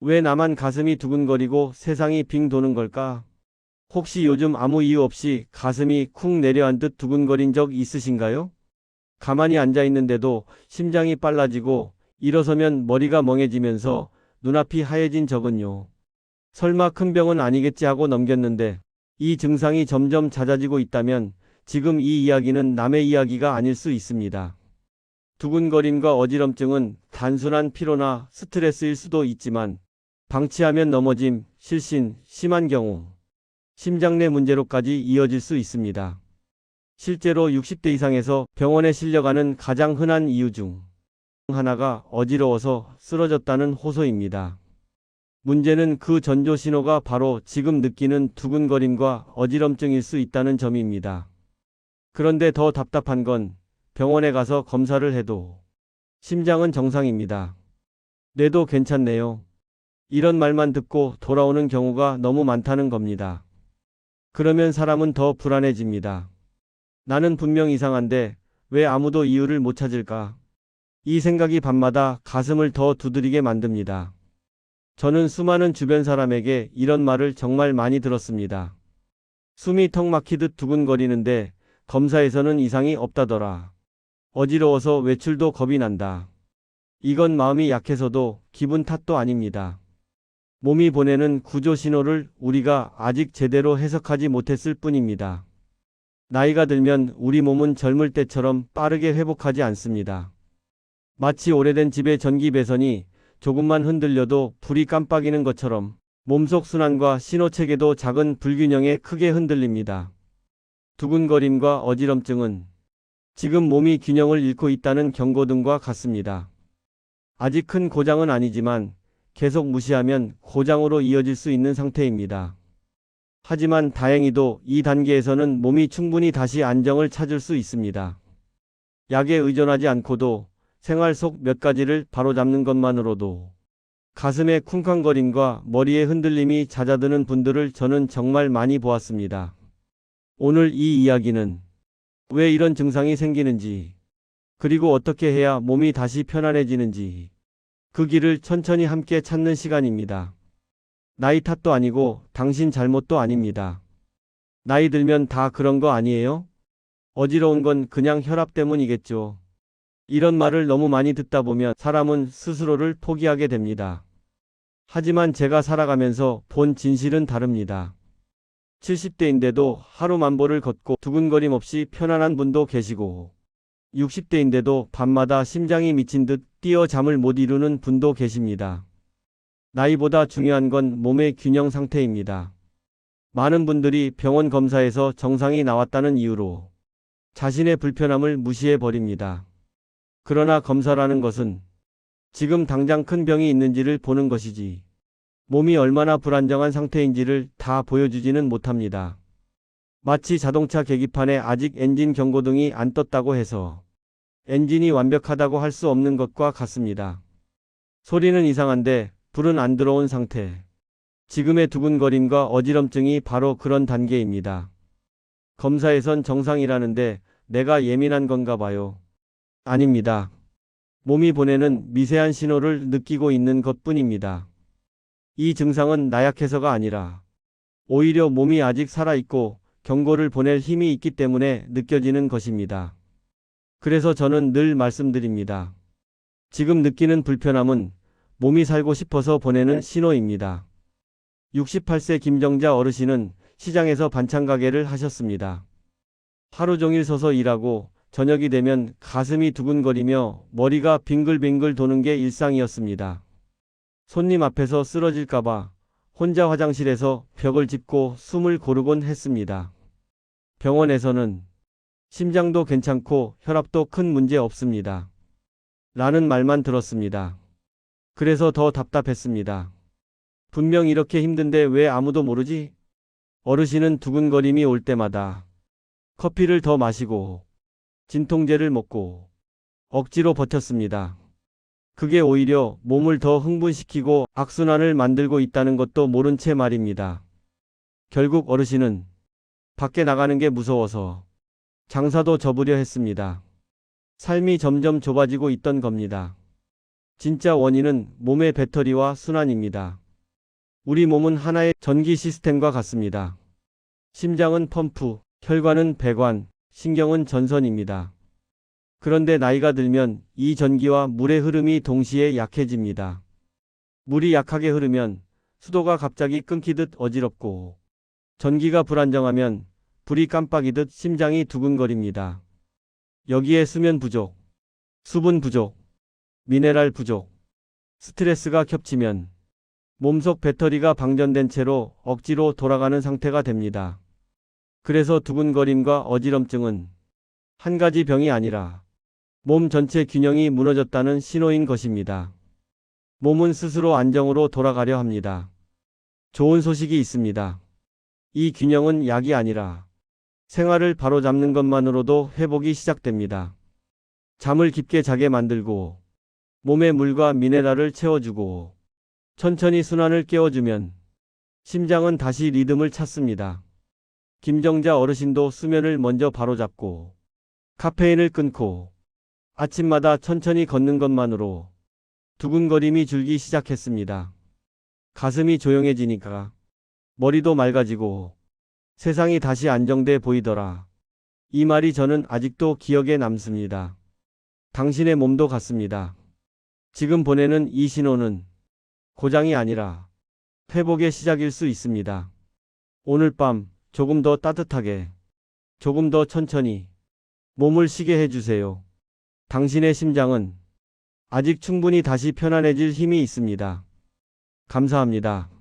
왜 나만 가슴이 두근거리고 세상이 빙 도는 걸까? 혹시 요즘 아무 이유 없이 가슴이 쿵 내려앉듯 두근거린 적 있으신가요? 가만히 앉아 있는데도 심장이 빨라지고 일어서면 머리가 멍해지면서 눈앞이 하얘진 적은요. 설마 큰 병은 아니겠지 하고 넘겼는데 이 증상이 점점 잦아지고 있다면 지금 이 이야기는 남의 이야기가 아닐 수 있습니다. 두근거림과 어지럼증은 단순한 피로나 스트레스일 수도 있지만 방치하면 넘어짐, 실신, 심한 경우 심장 내 문제로까지 이어질 수 있습니다. 실제로 60대 이상에서 병원에 실려가는 가장 흔한 이유 중 하나가 어지러워서 쓰러졌다는 호소입니다. 문제는 그 전조 신호가 바로 지금 느끼는 두근거림과 어지럼증일 수 있다는 점입니다. 그런데 더 답답한 건 병원에 가서 검사를 해도 심장은 정상입니다. 뇌도 괜찮네요. 이런 말만 듣고 돌아오는 경우가 너무 많다는 겁니다. 그러면 사람은 더 불안해집니다. 나는 분명 이상한데 왜 아무도 이유를 못 찾을까? 이 생각이 밤마다 가슴을 더 두드리게 만듭니다. 저는 수많은 주변 사람에게 이런 말을 정말 많이 들었습니다. 숨이 턱 막히듯 두근거리는데 검사에서는 이상이 없다더라. 어지러워서 외출도 겁이 난다. 이건 마음이 약해서도 기분 탓도 아닙니다. 몸이 보내는 구조 신호를 우리가 아직 제대로 해석하지 못했을 뿐입니다. 나이가 들면 우리 몸은 젊을 때처럼 빠르게 회복하지 않습니다. 마치 오래된 집의 전기 배선이 조금만 흔들려도 불이 깜빡이는 것처럼 몸속 순환과 신호체계도 작은 불균형에 크게 흔들립니다. 두근거림과 어지럼증은 지금 몸이 균형을 잃고 있다는 경고등과 같습니다. 아직 큰 고장은 아니지만 계속 무시하면 고장으로 이어질 수 있는 상태입니다. 하지만 다행히도 이 단계에서는 몸이 충분히 다시 안정을 찾을 수 있습니다. 약에 의존하지 않고도 생활 속 몇 가지를 바로잡는 것만으로도 가슴의 쿵쾅거림과 머리의 흔들림이 잦아드는 분들을 저는 정말 많이 보았습니다. 오늘 이 이야기는 왜 이런 증상이 생기는지, 그리고 어떻게 해야 몸이 다시 편안해지는지, 그 길을 천천히 함께 찾는 시간입니다. 나이 탓도 아니고 당신 잘못도 아닙니다. 나이 들면 다 그런 거 아니에요? 어지러운 건 그냥 혈압 때문이겠죠. 이런 말을 너무 많이 듣다 보면 사람은 스스로를 포기하게 됩니다. 하지만 제가 살아가면서 본 진실은 다릅니다. 70대인데도 하루 만보를 걷고 두근거림 없이 편안한 분도 계시고 60대인데도 밤마다 심장이 미친 듯 뛰어 잠을 못 이루는 분도 계십니다. 나이보다 중요한 건 몸의 균형 상태입니다. 많은 분들이 병원 검사에서 정상이 나왔다는 이유로 자신의 불편함을 무시해 버립니다. 그러나 검사라는 것은 지금 당장 큰 병이 있는지를 보는 것이지 몸이 얼마나 불안정한 상태인지를 다 보여주지는 못합니다. 마치 자동차 계기판에 아직 엔진 경고등이 안 떴다고 해서 엔진이 완벽하다고 할 수 없는 것과 같습니다. 소리는 이상한데 불은 안 들어온 상태. 지금의 두근거림과 어지럼증이 바로 그런 단계입니다. 검사에선 정상이라는데 내가 예민한 건가 봐요. 아닙니다. 몸이 보내는 미세한 신호를 느끼고 있는 것뿐입니다. 이 증상은 나약해서가 아니라 오히려 몸이 아직 살아있고 경고를 보낼 힘이 있기 때문에 느껴지는 것입니다. 그래서 저는 늘 말씀드립니다. 지금 느끼는 불편함은 몸이 살고 싶어서 보내는 신호입니다. 68세 김정자 어르신은 시장에서 반찬 가게를 하셨습니다. 하루 종일 서서 일하고 저녁이 되면 가슴이 두근거리며 머리가 빙글빙글 도는 게 일상이었습니다. 손님 앞에서 쓰러질까봐 혼자 화장실에서 벽을 짚고 숨을 고르곤 했습니다. 병원에서는 심장도 괜찮고 혈압도 큰 문제 없습니다. 라는 말만 들었습니다. 그래서 더 답답했습니다. 분명 이렇게 힘든데 왜 아무도 모르지? 어르신은 두근거림이 올 때마다 커피를 더 마시고 진통제를 먹고 억지로 버텼습니다. 그게 오히려 몸을 더 흥분시키고 악순환을 만들고 있다는 것도 모른 채 말입니다. 결국 어르신은 밖에 나가는 게 무서워서 장사도 접으려 했습니다. 삶이 점점 좁아지고 있던 겁니다. 진짜 원인은 몸의 배터리와 순환입니다. 우리 몸은 하나의 전기 시스템과 같습니다. 심장은 펌프, 혈관은 배관, 신경은 전선입니다. 그런데 나이가 들면 이 전기와 물의 흐름이 동시에 약해집니다. 물이 약하게 흐르면 수도가 갑자기 끊기듯 어지럽고, 전기가 불안정하면 불이 깜빡이듯 심장이 두근거립니다. 여기에 수면 부족, 수분 부족, 미네랄 부족, 스트레스가 겹치면 몸속 배터리가 방전된 채로 억지로 돌아가는 상태가 됩니다. 그래서 두근거림과 어지럼증은 한 가지 병이 아니라 몸 전체 균형이 무너졌다는 신호인 것입니다. 몸은 스스로 안정으로 돌아가려 합니다. 좋은 소식이 있습니다. 이 균형은 약이 아니라 생활을 바로잡는 것만으로도 회복이 시작됩니다. 잠을 깊게 자게 만들고, 몸에 물과 미네랄을 채워주고, 천천히 순환을 깨워주면 심장은 다시 리듬을 찾습니다. 김정자 어르신도 수면을 먼저 바로잡고, 카페인을 끊고, 아침마다 천천히 걷는 것만으로 두근거림이 줄기 시작했습니다. 가슴이 조용해지니까 머리도 맑아지고 세상이 다시 안정돼 보이더라. 이 말이 저는 아직도 기억에 남습니다. 당신의 몸도 같습니다. 지금 보내는 이 신호는 고장이 아니라 회복의 시작일 수 있습니다. 오늘 밤 조금 더 따뜻하게, 조금 더 천천히 몸을 쉬게 해주세요. 당신의 심장은 아직 충분히 다시 편안해질 힘이 있습니다. 감사합니다.